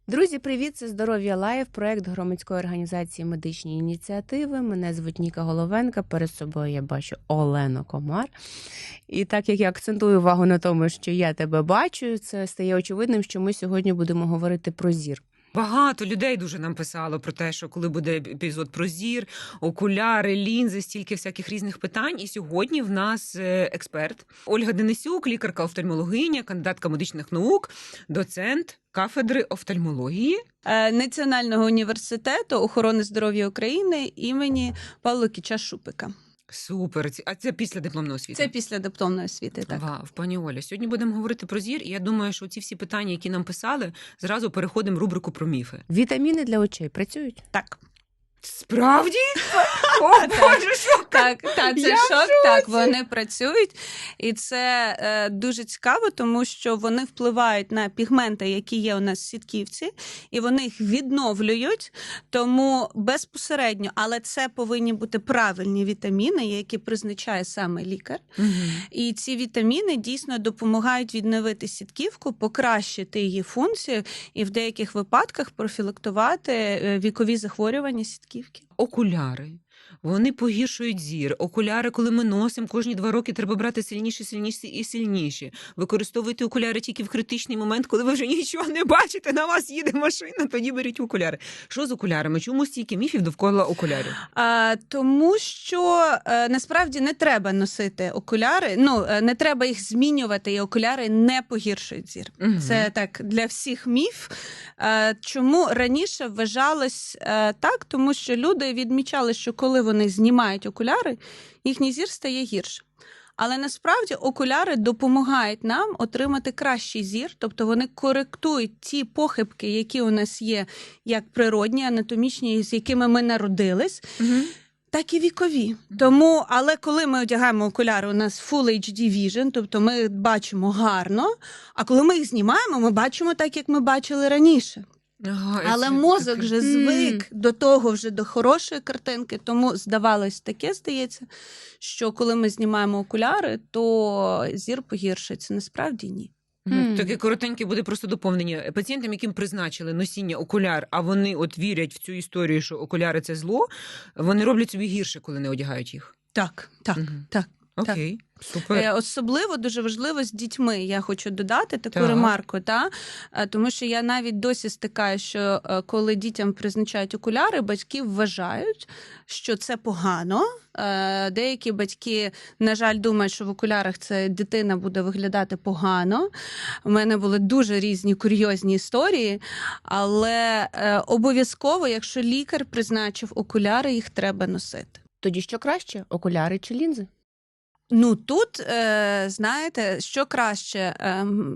Друзі, привіт! Це «Здоров'я Лайв», проект громадської організації «Медичні ініціативи». Мене звуть Ніка Головенка, перед собою я бачу Олену Комар. І так як я акцентую увагу на тому, що я тебе бачу, це стає очевидним, що ми сьогодні будемо говорити про зір. Багато людей дуже нам писало про те, що коли буде епізод про зір, окуляри, лінзи, стільки всяких різних питань. І сьогодні в нас експерт Ольга Денисюк, лікарка-офтальмологиня, кандидатка медичних наук, доцент кафедри офтальмології Національного університету охорони здоров'я України імені Павла Кича-Шупика. Супер. А це після дипломної освіти? Це після дипломної освіти, так. Вау, пані Оля, сьогодні будемо говорити про зір, і я думаю, що ці всі питання, які нам писали, зразу переходимо в рубрику про міфи. Вітаміни для очей працюють? Так. Справді? О, Боже, шок! Так, це Я шок, так, вони працюють. І це дуже цікаво, тому що вони впливають на пігменти, які є у нас в сітківці, і вони їх відновлюють, тому безпосередньо, але це повинні бути правильні вітаміни, які призначає саме лікар. Угу. І ці вітаміни дійсно допомагають відновити сітківку, покращити її функцію і в деяких випадках профілактувати вікові захворювання сітківки. Окуляри. Вони погіршують зір. Окуляри, коли ми носимо, кожні 2 роки треба брати сильніші і сильніші. Використовуйте окуляри тільки в критичний момент, коли ви вже нічого не бачите, на вас їде машина, тоді беріть окуляри. Що з окулярами? Чому стільки міфів довкола окулярів? Тому що насправді не треба носити окуляри, не треба їх змінювати, і окуляри не погіршують зір. Угу. Це так для всіх міф. Чому раніше вважалось так? Тому що люди відмічали, що коли вони знімають окуляри, їхній зір стає гірше. Але насправді окуляри допомагають нам отримати кращий зір, тобто вони коректують ті похибки, які у нас є, як природні, анатомічні, з якими ми народились, так і вікові. Тому, але коли ми одягаємо окуляри, у нас Full HD Vision, тобто ми бачимо гарно, а коли ми їх знімаємо, ми бачимо так, як ми бачили раніше. Ага, Але мозок вже звик до того, вже до хорошої картинки, тому здається, що коли ми знімаємо окуляри, то зір погіршується. Насправді ні. Таке коротеньке буде просто доповнення. Пацієнтам, яким призначили носіння окуляр, а вони от вірять в цю історію, що окуляри – це зло, вони роблять собі гірше, коли не одягають їх. Так. Окей, супер. Особливо дуже важливо з дітьми. Я хочу додати таку Так. ремарку, тому що я навіть досі стикаю, що коли дітям призначають окуляри, батьки вважають, що це погано. Деякі батьки, на жаль, думають, що в окулярах це дитина буде виглядати погано. У мене були дуже різні курйозні історії, але обов'язково, якщо лікар призначив окуляри, їх треба носити. Тоді що краще, окуляри чи лінзи? Тут, знаєте, що краще,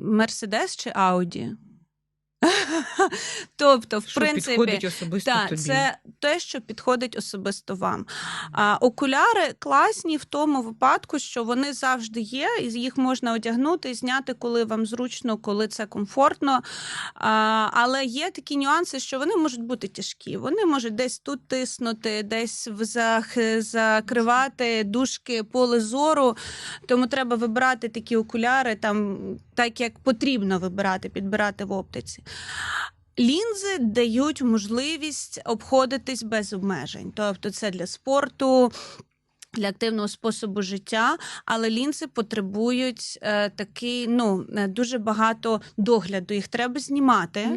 Мерседес чи Ауді? Тобто, в принципі, підходить особисто тобі. це те, що підходить особисто вам. Окуляри класні в тому випадку, що вони завжди є, і їх можна одягнути і зняти, коли вам зручно, коли це комфортно. Але є такі нюанси, що вони можуть бути тяжкі. Вони можуть десь тут тиснути, десь закривати дужки поле зору. Тому треба вибирати такі окуляри, так як потрібно вибирати, підбирати в оптиці. Лінзи дають можливість обходитись без обмежень. Тобто це для спорту, для активного способу життя, але лінзи потребують дуже багато догляду. Їх треба знімати.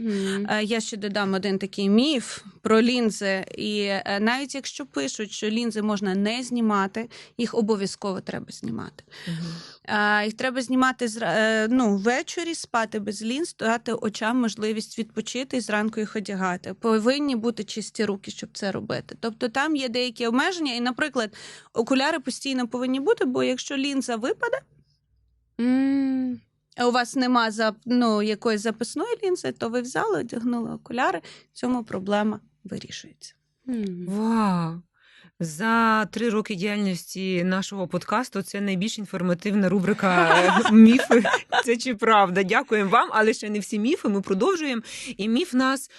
Я ще додам один такий міф про лінзи. І навіть якщо пишуть, що лінзи можна не знімати, їх обов'язково треба знімати. Їх треба знімати ввечері, спати без лінз, дати очам можливість відпочити і зранку їх одягати. Повинні бути чисті руки, щоб це робити. Тобто там є деякі обмеження. І, наприклад, окуляри постійно повинні бути, бо якщо лінза випаде, а у вас нема якоїсь запасної лінзи, то ви взяли, одягнули окуляри, в цьому проблема вирішується. Вау! За 3 роки діяльності нашого подкасту це найбільш інформативна рубрика «Міфи». Це чи правда? Дякуємо вам, але ще не всі міфи, ми продовжуємо. І міф нас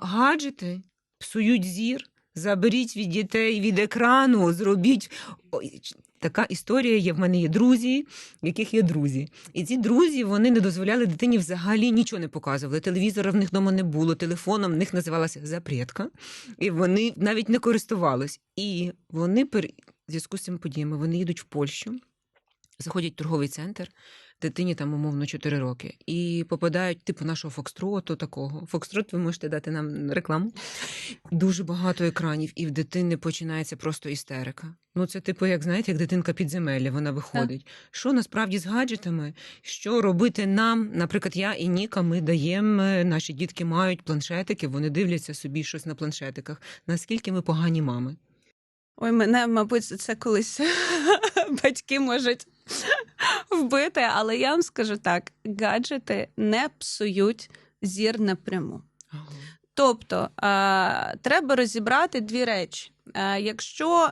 гаджети псують зір, заберіть від дітей від екрану, зробіть... така історія є. В мене є друзі, в яких є друзі. І ці друзі, вони не дозволяли дитині взагалі нічого не показували. Телевізора в них вдома не було, телефоном в них називалася запретка. І вони навіть не користувались. І вони в зв'язку з цими подіями, вони їдуть в Польщу, заходять в торговий центр, дитині там, умовно, 4 роки, і попадають, типу, нашого Фокстроту такого. Фокстрот, ви можете дати нам рекламу. Дуже багато екранів, і в дитини починається просто істерика. Ну, це, типу, як, знаєте, як дитинка підземелля, вона виходить. Що насправді з гаджетами? Що робити нам? Наприклад, я і Ніка, ми даємо, наші дітки мають планшетики, вони дивляться собі щось на планшетиках. Наскільки ми погані мами? Ой, мене, мабуть, це колись батьки можуть вбити, але я вам скажу так, гаджети не псують зір напряму. Ага. Тобто, треба розібрати дві речі. Якщо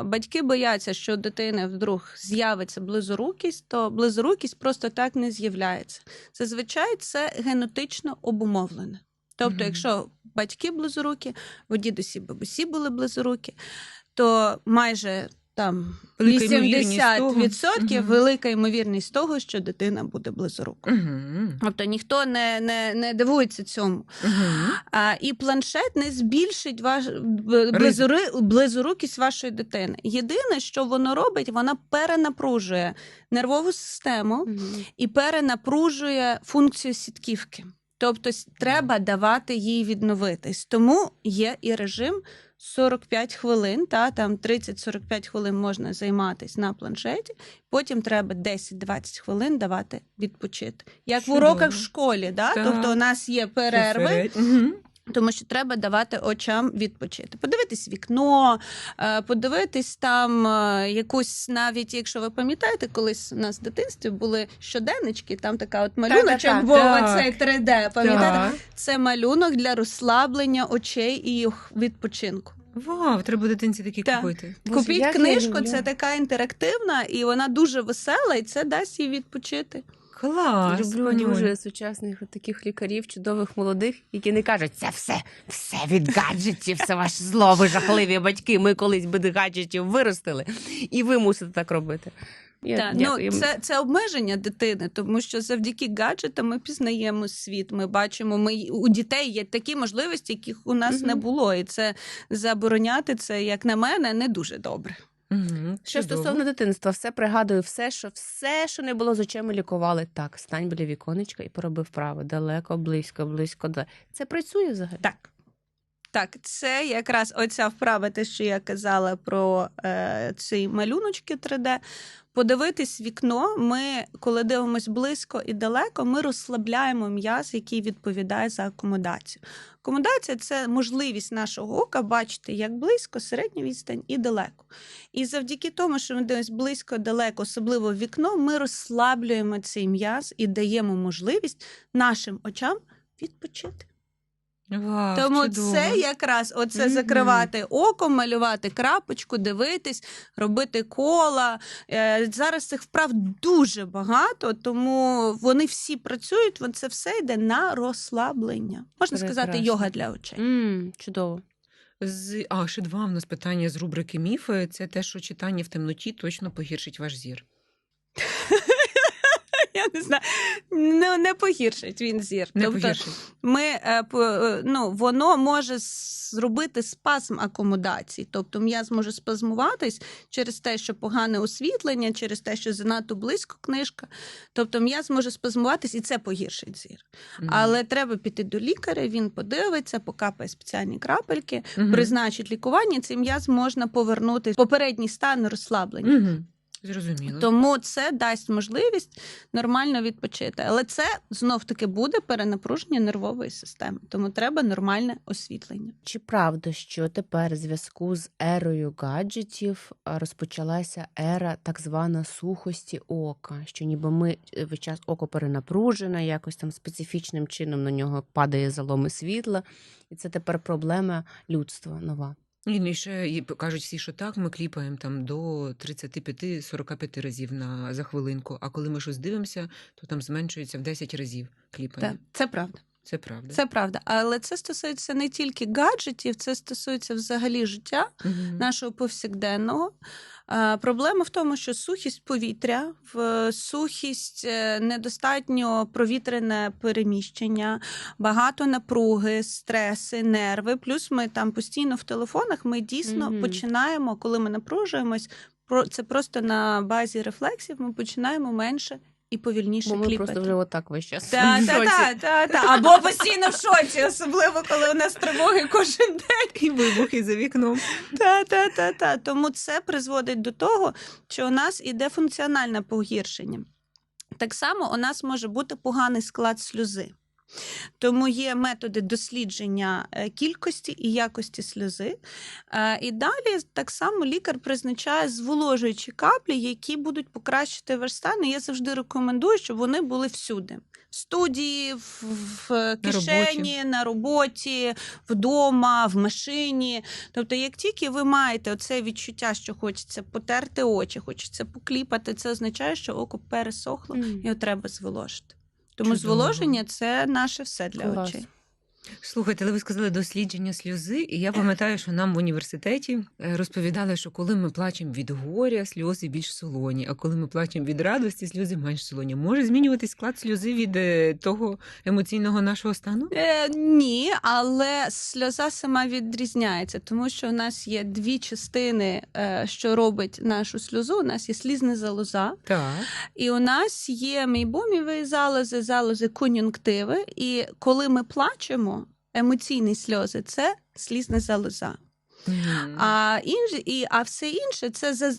батьки бояться, що у дитини вдруг з'явиться близорукість, то близорукість просто так не з'являється. Зазвичай це генетично обумовлене. Тобто, якщо батьки близорукі, у дідусі, бабусі були близорукі, то майже там 80% велика ймовірність того, що дитина буде близорукою. Тобто ніхто не дивується цьому. І планшет не збільшить близорукість вашої дитини. Єдине, що воно робить, вона перенапружує нервову систему і перенапружує функцію сітківки. Тобто треба давати їй відновитись. Тому є і режим 45 хвилин, там 30-45 хвилин можна займатися на планшеті, потім треба 10-20 хвилин давати відпочити. Як в уроках в школі, тобто у нас є перерви, тому що треба давати очам відпочити. Подивитись вікно, подивитись там якусь, навіть, якщо ви пам'ятаєте, колись у нас в дитинстві були щоденнички, там така от малюночок, бо це 3D, пам'ятаєте? Це малюнок для розслаблення очей і відпочинку. Вау, треба дитинці такі купити. Купіть книжку, це така інтерактивна, і вона дуже весела, і це дасть їй відпочити. Клас! Люблю дуже сучасних таких лікарів, чудових, молодих, які не кажуть, це все від гаджетів, це ваше зло, ви жахливі батьки, ми колись без гаджетів виростили, і ви мусите так робити. Це обмеження дитини, тому що завдяки гаджетам ми пізнаємо світ, ми бачимо, у дітей є такі можливості, яких у нас не було, і це забороняти, це, як на мене, не дуже добре. Що стосовно дитинства, все пригадую, все, що не було з очима, лікували. Так, стань біля віконечка і пороби вправо. Далеко, близько. Це працює взагалі? Так, це якраз оця вправа, те, що я казала про ці малюночки 3D. Подивитись вікно, ми, коли дивимося близько і далеко, ми розслабляємо м'яз, який відповідає за акомодацію. Акомодація – це можливість нашого ока бачити як близько, середню відстань і далеко. І завдяки тому, що ми дивимося близько, далеко, особливо в вікно, ми розслаблюємо цей м'яз і даємо можливість нашим очам відпочити. Вау, тому чудово. Це якраз оце закривати око, малювати крапочку, дивитись, робити кола. Зараз цих вправ дуже багато, тому вони всі працюють, це все йде на розслаблення. Можна сказати, йога для очей. Чудово. Ще два в нас питання з рубрики «Міфи». Це те, що читання в темноті точно погіршить ваш зір. Я не знаю, не погіршить він зір. Погіршить. Воно може зробити спазм акомодації. Тобто м'яз може спазмуватись через те, що погане освітлення, через те, що занадто близько книжка. Тобто м'яз може спазмуватись, і це погіршить зір. Але треба піти до лікаря, він подивиться, покапає спеціальні крапельки, призначить лікування, цей м'яз можна повернути в попередній стан розслаблення. Зрозуміло. Тому це дасть можливість нормально відпочити. Але це, знов-таки, буде перенапруження нервової системи. Тому треба нормальне освітлення. Чи правда, що тепер в зв'язку з ерою гаджетів розпочалася ера так звана сухості ока? Що ніби ми весь час око перенапружене, якось там специфічним чином на нього падає заломи світла. І це тепер проблема людства нова. І ще кажуть всі, що так, ми кліпаємо там до 35-45 разів за хвилинку, а коли ми щось дивимося, то там зменшується в 10 разів кліпання. Так, це правда. Це правда. Це правда. Але це стосується не тільки гаджетів, це стосується взагалі життя нашого повсякденного. Проблема в тому, що сухість повітря, сухість, недостатньо провітрене переміщення, багато напруги, стреси, нерви. Плюс ми там постійно в телефонах, ми дійсно починаємо, коли ми напружуємось, це просто на базі рефлексів, ми починаємо менше і повільніше кліпати. Ми просто вже отак весь час. Так. Або постійно в шоці, особливо, коли у нас тривоги кожен день. І вибухи за вікном. Та. Тому це призводить до того, що у нас іде функціональне погіршення. Так само у нас може бути поганий склад сльози. Тому є методи дослідження кількості і якості сльози. І далі так само лікар призначає зволожуючі каплі, які будуть покращити ваш стан. І я завжди рекомендую, щоб вони були всюди. В студії, в кишені, на роботі, вдома, в машині. Тобто, як тільки ви маєте оце відчуття, що хочеться потерти очі, хочеться покліпати, це означає, що око пересохло і його треба зволожити. Тому зволоження – це наше все для очей. Слухайте, але ви сказали дослідження сльози, і я пам'ятаю, що нам в університеті розповідали, що коли ми плачемо від горя, сльози більш солоні, а коли ми плачемо від радості, сльози менш солоні. Може змінюватись склад сльози від того емоційного нашого стану? Ні, але сльоза сама відрізняється, тому що у нас є дві частини, що робить нашу сльозу. У нас є слізна залоза, так. І у нас є мейбоміві залози, залози кон'юнктиви, і коли ми плачемо, емоційні сльози – це слізна залоза. А все інше, це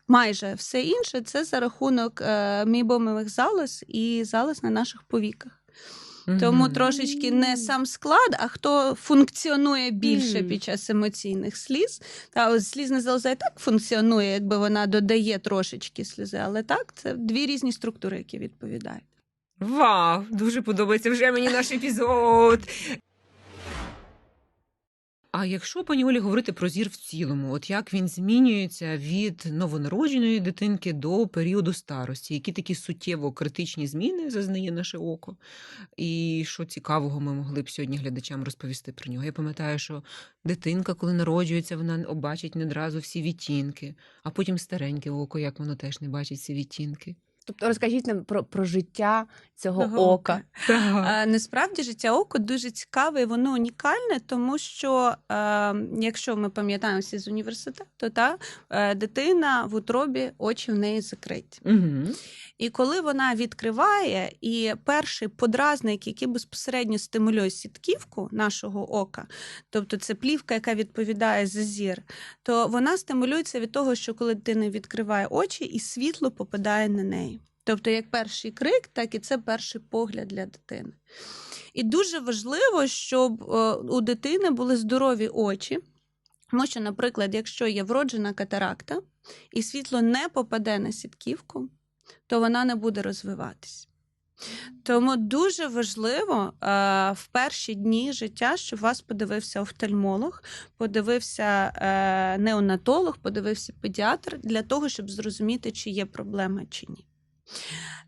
майже все інше, це за рахунок мейбомових залоз і залоз на наших повіках. Тому трошечки не сам склад, а хто функціонує більше під час емоційних сліз. Та слізна залоза і так функціонує, якби вона додає трошечки сльози, але так, це дві різні структури, які відповідають. Вау! Дуже подобається вже мені наш епізод! А якщо, пані Олі, говорити про зір в цілому, от як він змінюється від новонародженої дитинки до періоду старості? Які такі суттєво критичні зміни зазнає наше око? І що цікавого ми могли б сьогодні глядачам розповісти про нього? Я пам'ятаю, що дитинка, коли народжується, вона бачить не одразу всі відтінки, а потім стареньке око, як воно теж не бачить всі відтінки. Тобто розкажіть нам про життя цього ока. Насправді життя ока дуже цікаве і воно унікальне, тому що, якщо ми пам'ятаємо всі з університету, дитина в утробі, очі в неї закриті. І коли вона відкриває, і перший подразник, який безпосередньо стимулює сітківку нашого ока, тобто це плівка, яка відповідає за зір, то вона стимулюється від того, що коли дитина відкриває очі, і світло попадає на неї. Тобто як перший крик, так і це перший погляд для дитини. І дуже важливо, щоб у дитини були здорові очі, тому що, наприклад, якщо є вроджена катаракта, і світло не попаде на сітківку, то вона не буде розвиватись. Тому дуже важливо в перші дні життя, щоб вас подивився офтальмолог, подивився неонатолог, подивився педіатр, для того, щоб зрозуміти, чи є проблема, чи ні.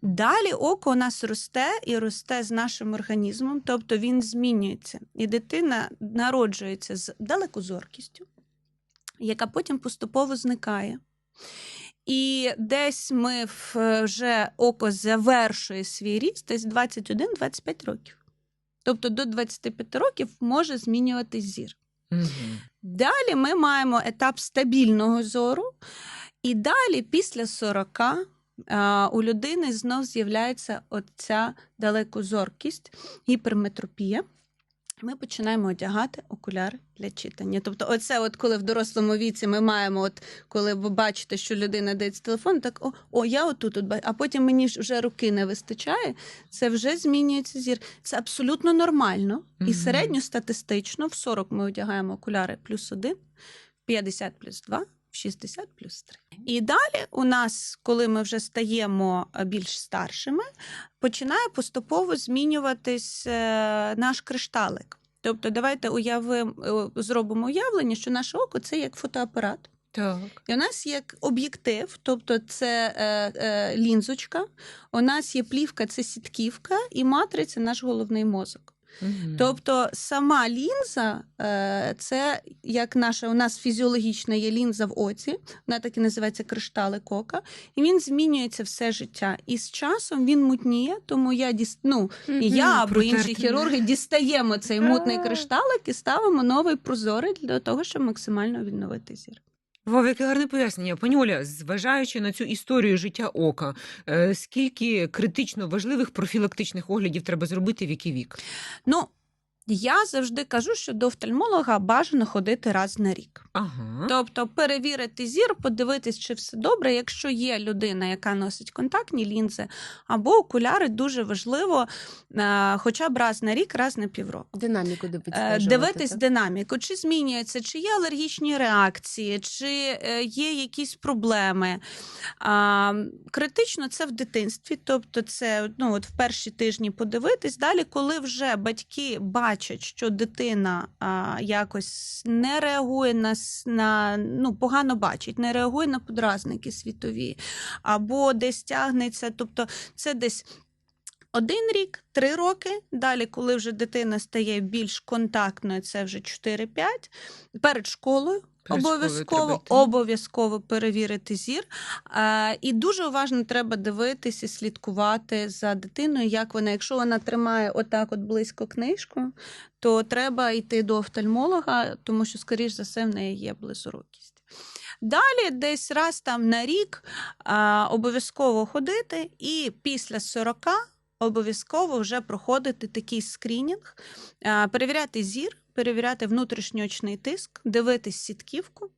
Далі око у нас росте і росте з нашим організмом, тобто він змінюється. І дитина народжується з далекозоркістю, яка потім поступово зникає. І десь ми вже око завершує свій ріст десь 21-25 років. Тобто до 25 років може змінюватись зір. Далі ми маємо етап стабільного зору, і далі після 40 у людини знов з'являється оця далекозоркість, гіперметропія. Ми починаємо одягати окуляри для читання. Тобто оце от коли в дорослому віці ми маємо, коли ви бачите, що людина дивиться телефон, так я отут, а потім мені вже руки не вистачає, це вже змінюється зір. Це абсолютно нормально. І середньостатистично в 40 ми одягаємо окуляри +1, в 50 +2, в 60 +3. І далі у нас, коли ми вже стаємо більш старшими, починає поступово змінюватись наш кришталик. Тобто давайте зробимо уявлення, що наше око – це як фотоапарат. Так. І у нас є об'єктив, тобто це лінзочка, у нас є плівка – це сітківка, і матриця – наш головний мозок. Мгм. Тобто сама лінза це як у нас фізіологічна є лінза в оці, вона так і називається кришталик ока, і він змінюється все життя. І з часом він мутніє, тому і я або інші Протерти. хірурги дістаємо цей мутний кришталик і ставимо новий прозорий для того, щоб максимально відновити зір. Вау, яке гарне пояснення. Пані Оля, зважаючи на цю історію життя ока, скільки критично важливих профілактичних оглядів треба зробити, в який вік? Ну, я завжди кажу, що до офтальмолога бажано ходити раз на рік. Ага. Тобто перевірити зір, подивитись, чи все добре. Якщо є людина, яка носить контактні лінзи або окуляри, дуже важливо хоча б раз на рік, раз на півроку. Динаміку відстежувати. Дивитись так? динаміку, чи змінюється, чи є алергічні реакції, чи є якісь проблеми. Критично це в дитинстві, тобто це от в перші тижні подивитись. Далі, коли вже батьки бачать, що дитина якось не реагує погано бачить, не реагує на подразники світові, або десь тягнеться, тобто це десь 1 рік, 3 роки. Далі, коли вже дитина стає більш контактною, це вже 4-5. Перед школою Перед школою треба йти. обов'язково перевірити зір. І дуже уважно треба дивитися і слідкувати за дитиною, як вона. Якщо вона тримає отак от близько книжку, то треба йти до офтальмолога, тому що, скоріш за все, в неї є близорукість. Далі десь раз там на рік обов'язково ходити, і після 40 обов'язково вже проходити такий скринінг, перевіряти зір, перевіряти внутрішньоочний тиск, дивитись сітківку.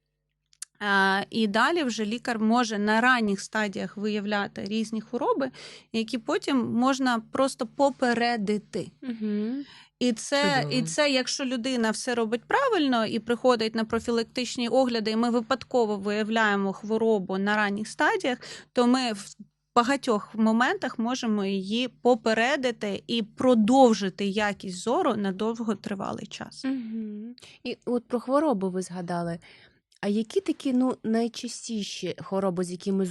І далі вже лікар може на ранніх стадіях виявляти різні хвороби, які потім можна просто попередити. Угу. І це, якщо людина все робить правильно і приходить на профілактичні огляди, і ми випадково виявляємо хворобу на ранніх стадіях, то ми в багатьох моментах можемо її попередити і продовжити якість зору на довготривалий час. Угу. І от про хвороби ви згадали. А які такі найчастіші хвороби, з якими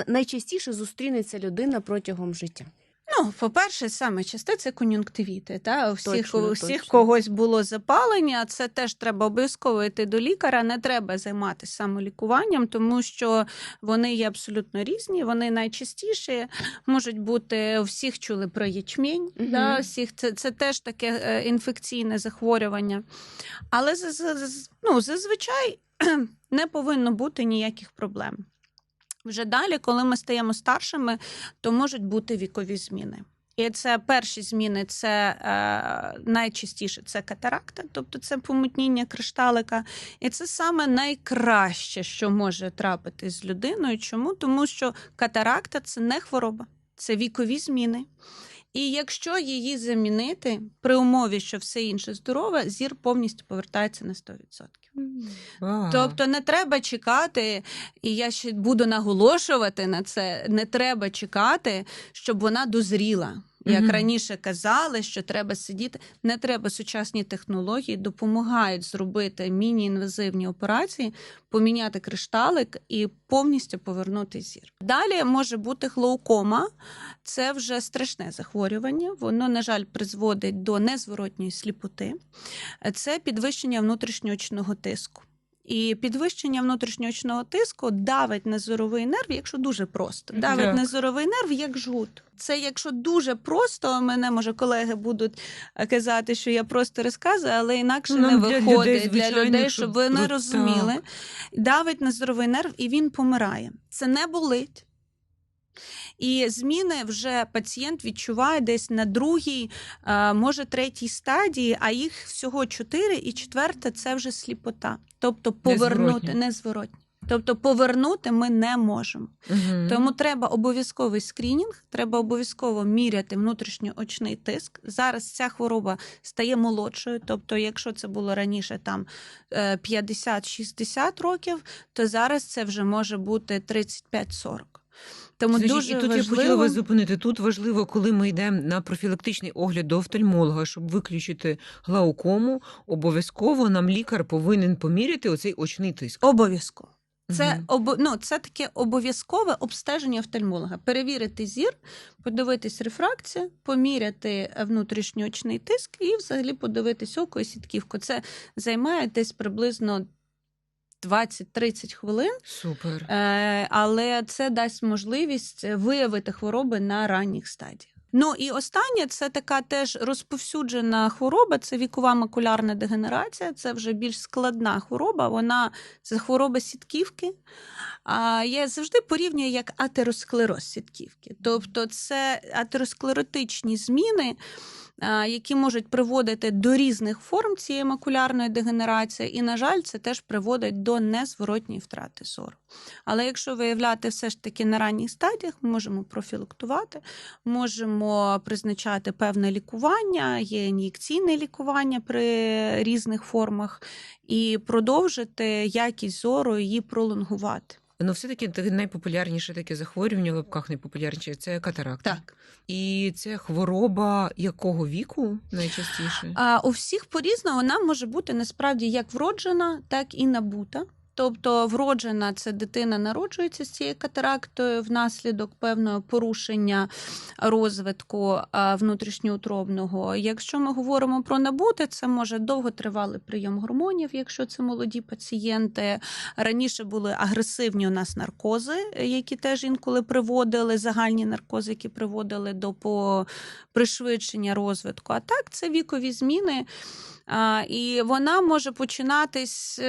найчастіше зустрінеться людина протягом життя? По-перше, саме часте це кон'юнктивіти. У всіх Точно. когось було запалення, це теж треба обов'язково йти до лікаря, не треба займатися самолікуванням, тому що вони є абсолютно різні, вони найчастіші можуть бути, всіх чули про ячмінь, це теж таке інфекційне захворювання. Але зазвичай не повинно бути ніяких проблем. Вже далі, коли ми стаємо старшими, то можуть бути вікові зміни. І це перші зміни, це найчастіше це катаракта, тобто це помутніння кришталика. І це саме найкраще, що може трапитись з людиною. Чому? Тому що катаракта – це не хвороба, це вікові зміни. І якщо її замінити, при умові, що все інше здорове, зір повністю повертається на 100%. Тобто не треба чекати, і я ще буду наголошувати на це, не треба чекати, щоб вона дозріла. Як раніше казали, що треба сидіти. Не треба. Сучасні технології допомагають зробити міні-інвазивні операції, поміняти кришталик і повністю повернути зір. Далі може бути глаукома. Це вже страшне захворювання. Воно, на жаль, призводить до незворотньої сліпоти. Це підвищення внутрішньоочного тиску. І підвищення внутрішньоочного тиску давить на зоровий нерв, якщо дуже просто. Давить на зоровий нерв як жгут. Це якщо дуже просто, мене, може, колеги будуть казати, що я просто розказую, але інакше не виходить для людей, щоб ви не розуміли. Давить на зоровий нерв, і він помирає. Це не болить. І зміни вже пацієнт відчуває десь на 2-й, може 3-й стадії, а їх всього 4, і 4-та – це вже сліпота. Тобто повернути, незворотні. Тобто повернути ми не можемо. Тому треба обов'язковий скринінг, треба обов'язково міряти внутрішньоочний тиск. Зараз ця хвороба стає молодшою, тобто якщо це було раніше там 50-60 років, то зараз це вже може бути 35-40. Тому дуже і тут важливо... я хотіла вас зупинити. Тут важливо, коли ми йдемо на профілактичний огляд до офтальмолога, щоб виключити глаукому, обов'язково нам лікар повинен поміряти оцей очний тиск. Обов'язково. Це, це таке обов'язкове обстеження офтальмолога. Перевірити зір, подивитись рефракцію, поміряти внутрішньоочний тиск і взагалі подивитись око і сітківку. Це займає десь приблизно 20-30 хвилин. Супер. Але це дасть можливість виявити хвороби на ранніх стадіях. Ну і останнє, це така теж розповсюджена хвороба, це вікова макулярна дегенерація, це вже більш складна хвороба, це хвороба сітківки. Я завжди порівнюю як атеросклероз сітківки. Тобто це атеросклеротичні зміни, які можуть приводити до різних форм цієї макулярної дегенерації, і, на жаль, це теж приводить до незворотньої втрати зору. Але якщо виявляти все ж таки на ранніх стадіях, ми можемо профілактувати, можемо призначати певне лікування, є ін'єкційне лікування при різних формах, і продовжити якість зору, її пролонгувати. Ну, все-таки найпопулярніше таке захворювання, в лапках найпопулярніше, це катаракта. Так. І це хвороба якого віку найчастіше? У всіх по-різному. Вона може бути насправді як вроджена, так і набута. Тобто вроджена – це дитина народжується з цією катарактою внаслідок певного порушення розвитку внутрішньоутробного. Якщо ми говоримо про набуте, це може довготривалий прийом гормонів, якщо це молоді пацієнти. Раніше були агресивні у нас наркози, які теж інколи приводили, загальні наркози, які приводили до пришвидшення розвитку. А так, це вікові зміни. І вона може починатись,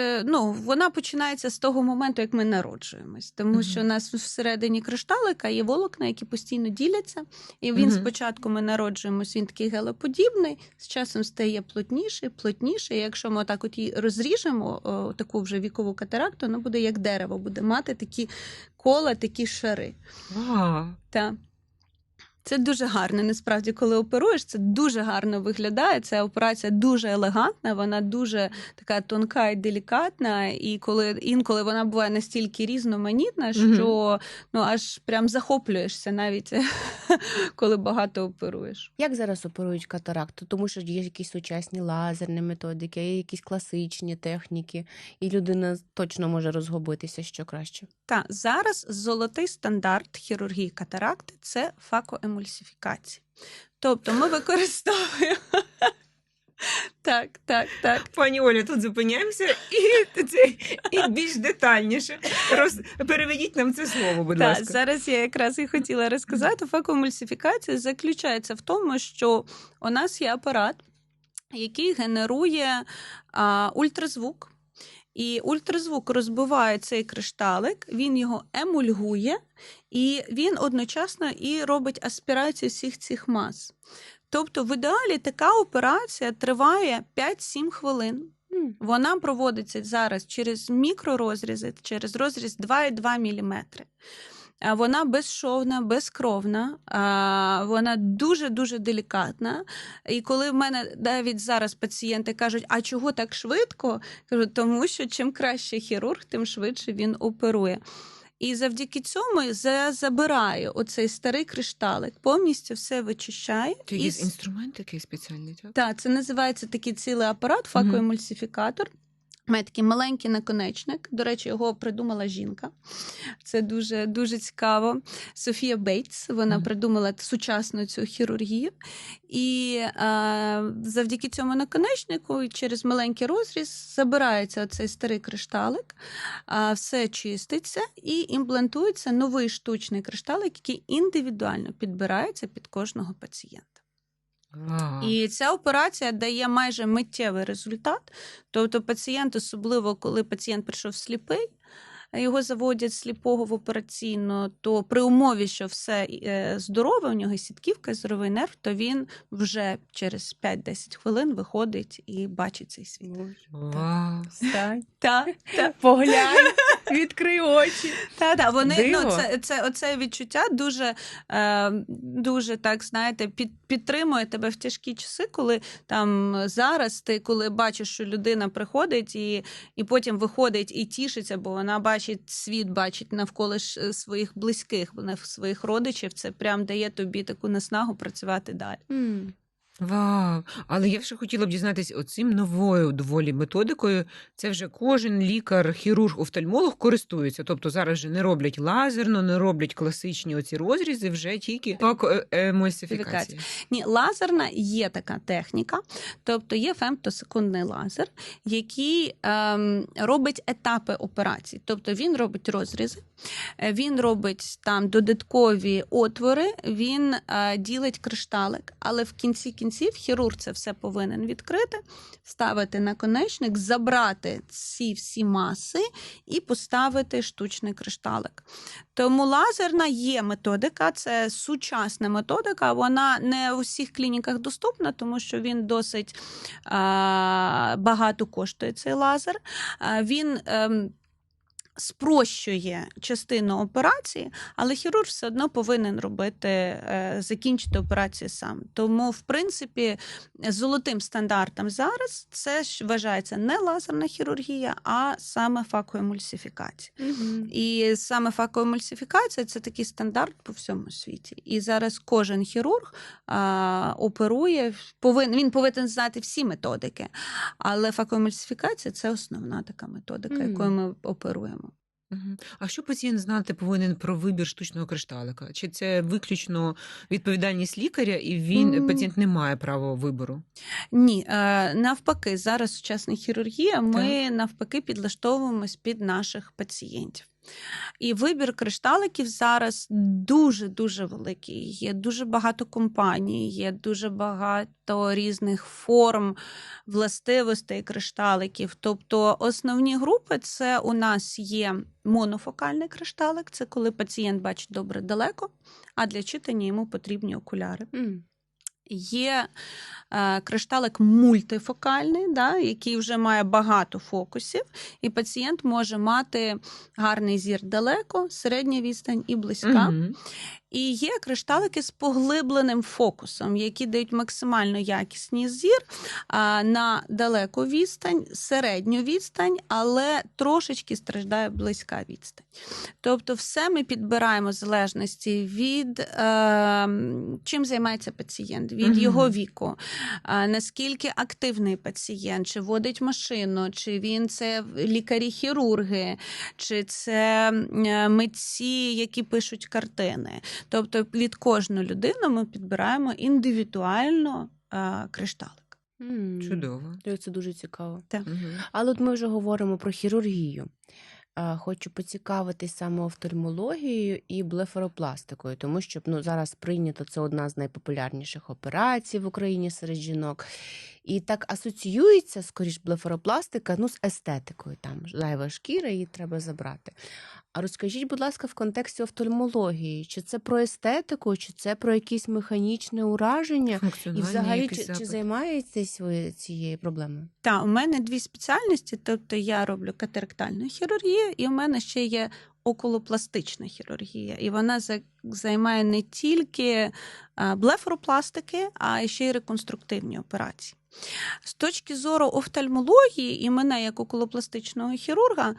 вона починається з того моменту, як ми народжуємось. Тому що у нас всередині кришталика є волокна, які постійно діляться. І він спочатку ми народжуємось, він такий гелеподібний, з часом стає плотніший, плотніший. І якщо ми отак от її розріжемо, таку вже вікову катаракту, вона буде як дерево, буде мати такі кола, такі шари. Так. Це дуже гарно, насправді, коли оперуєш, це дуже гарно виглядає, ця операція дуже елегантна, вона дуже така тонка і делікатна, і інколи вона буває настільки різноманітна, що аж прям захоплюєшся навіть, коли багато оперуєш. Як зараз оперують катаракту? Тому що є якісь сучасні лазерні методики, є якісь класичні техніки, і людина точно може розгубитися, що краще. Так, зараз золотий стандарт хірургії катаракти – це факоемульсифікація. Тобто ми використовуємо... Так. Пані Олю, тут зупиняємося і більш детальніше. Переведіть нам це слово, будь ласка. Зараз я якраз і хотіла розказати. Факоемульсифікація заключається в тому, що у нас є апарат, який генерує ультразвук. І ультразвук розбиває цей кришталик, він його емульгує, і він одночасно і робить аспірацію всіх цих мас. Тобто в ідеалі така операція триває 5-7 хвилин. Вона проводиться зараз через мікророзрізи, через розріз 2,2 мм. Вона безшовна, безкровна, вона дуже-дуже делікатна. І коли в мене навіть зараз пацієнти кажуть, а чого так швидко? Кажу, тому що чим краще хірург, тим швидше він оперує. І завдяки цьому забирає оцей старий кришталик, повністю все вичищає. Це є інструмент такий спеціальний, так? Так, це називається такий цілий апарат, факоемульсифікатор. Має такий маленький наконечник. До речі, його придумала жінка. Це дуже, дуже цікаво. Софія Бейтс, вона придумала сучасну цю хірургію. І завдяки цьому наконечнику через маленький розріз забирається оцей старий кришталик, все чиститься і імплантується новий штучний кришталик, який індивідуально підбирається під кожного пацієнта. І ця операція дає майже миттєвий результат. Тобто пацієнт, особливо коли пацієнт прийшов сліпий, його заводять сліпого в операційну, то при умові, що все здорове, у нього сітківка, зоровий нерв, то він вже через 5-10 хвилин виходить і бачить цей світ. Вау! Так. Поглянь, відкрий очі. Так, вони, Оце відчуття дуже, так, знаєте, підтримує тебе в тяжкі часи, коли там зараз ти, коли бачиш, що людина приходить і потім виходить і тішиться, бо вона бачить світ, бачить навколо своїх близьких, своїх родичів, це прям дає тобі таку наснагу працювати далі. Вау! Але я ще хотіла б дізнатися, оцим новою доволі методикою, це вже кожен лікар, хірург, офтальмолог користується. Тобто зараз же не роблять лазерно, не роблять класичні оці розрізи, вже тільки емульсифікація. Ні, лазерна є така техніка, тобто є фемтосекундний лазер, який робить етапи операцій. Тобто він робить розрізи, він робить там додаткові отвори, він ділить кришталик, але в кінці кінців хірург це все повинен відкрити, ставити наконечник, забрати ці всі маси і поставити штучний кришталик. Тому лазерна є методика, це сучасна методика, вона не у всіх клініках доступна, тому що він досить багато коштує, цей лазер. Він спрощує частину операції, але хірург все одно повинен закінчити операцію сам. Тому, в принципі, золотим стандартом зараз це вважається не лазерна хірургія, а саме факоемульсифікація. І саме факоемульсифікація – це такий стандарт по всьому світі. І зараз кожен хірург оперує, він повинен знати всі методики, але факоемульсифікація – це основна така методика, якою ми оперуємо. А що пацієнт знати повинен про вибір штучного кришталика? Чи це виключно відповідальність лікаря, і пацієнт не має права вибору? Ні, навпаки, зараз сучасна хірургія, ми навпаки підлаштовуємось під наших пацієнтів. І вибір кришталиків зараз дуже-дуже великий. Є дуже багато компаній, є дуже багато різних форм, властивостей кришталиків. Тобто основні групи – це у нас є монофокальний кришталик, це коли пацієнт бачить добре далеко, а для читання йому потрібні окуляри. Є кришталик мультифокальний, який вже має багато фокусів, і пацієнт може мати гарний зір далеко, середня відстань і близька. І є кришталики з поглибленим фокусом, які дають максимально якісний зір на далеку відстань, середню відстань, але трошечки страждає близька відстань. Тобто все ми підбираємо в залежності від чим займається пацієнт, від його віку, наскільки активний пацієнт, чи водить машину, чи він це лікарі-хірурги, чи це митці, які пишуть картини. Тобто від кожної людини ми підбираємо індивідуально кришталик. Чудово. Це дуже цікаво. Так. Але от ми вже говоримо про хірургію. Хочу поцікавитись саме офтальмологією і блефаропластикою, тому що зараз прийнято, це одна з найпопулярніших операцій в Україні серед жінок. І так асоціюється, скоріш, блефаропластика з естетикою. Там зайва шкіра, її треба забрати. А розкажіть, будь ласка, в контексті офтальмології, чи це про естетику, чи це про якесь механічне ураження? І взагалі, чи займаєтесь ви цією проблемою? Так, у мене дві спеціальності, тобто я роблю катарактальну хірургію, і у мене ще є окулопластична хірургія. І вона займає не тільки блефаропластики, а ще й реконструктивні операції. З точки зору офтальмології і мене як окулопластичного хірурга,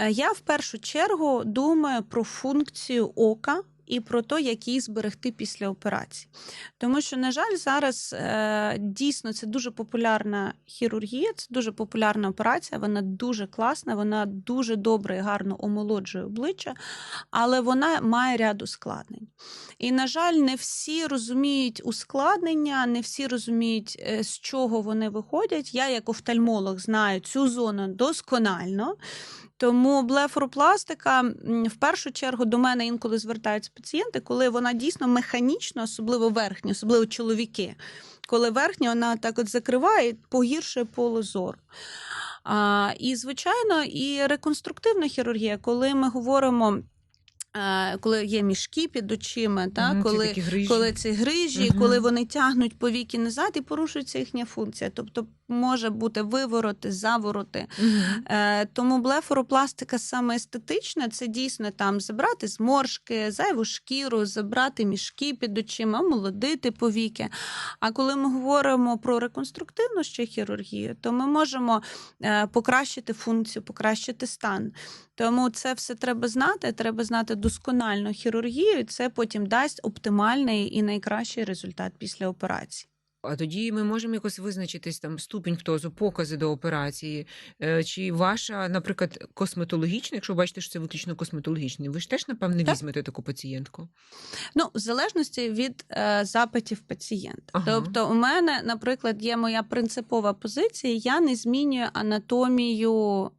я в першу чергу думаю про функцію ока і про те, як її зберегти після операції. Тому що, на жаль, зараз дійсно це дуже популярна хірургія, це дуже популярна операція, вона дуже класна, вона дуже добре і гарно омолоджує обличчя, але вона має ряд ускладнень. І, на жаль, не всі розуміють ускладнення, не всі розуміють, з чого вони виходять. Я, як офтальмолог, знаю цю зону досконально. Тому блефаропластика, в першу чергу, до мене інколи звертаються пацієнти, коли вона дійсно механічно, особливо верхня, особливо чоловіки, коли верхня, вона так от закриває, погіршує поле зору. І, звичайно, і реконструктивна хірургія, коли ми говоримо, коли є мішки під очима, коли ці грижі, коли вони тягнуть повіки назад і порушується їхня функція. Тобто може бути вивороти, завороти. Тому блефаропластика саме естетична, це дійсно там забрати зморшки, зайву шкіру, забрати мішки під очима, омолодити повіки. А коли ми говоримо про реконструктивну ще хірургію, то ми можемо покращити функцію, покращити стан. Тому це все треба знати досконально хірургію, і це потім дасть оптимальний і найкращий результат після операції. А тоді ми можемо якось визначитись там ступінь птозу, покази до операції. Чи ваша, наприклад, косметологічна, якщо бачите, що це виключно косметологічний, ви ж теж, напевне, Так. візьмете таку пацієнтку? Ну, в залежності від запитів пацієнта. Ага. Тобто, у мене, наприклад, є моя принципова позиція, я не змінюю анатомію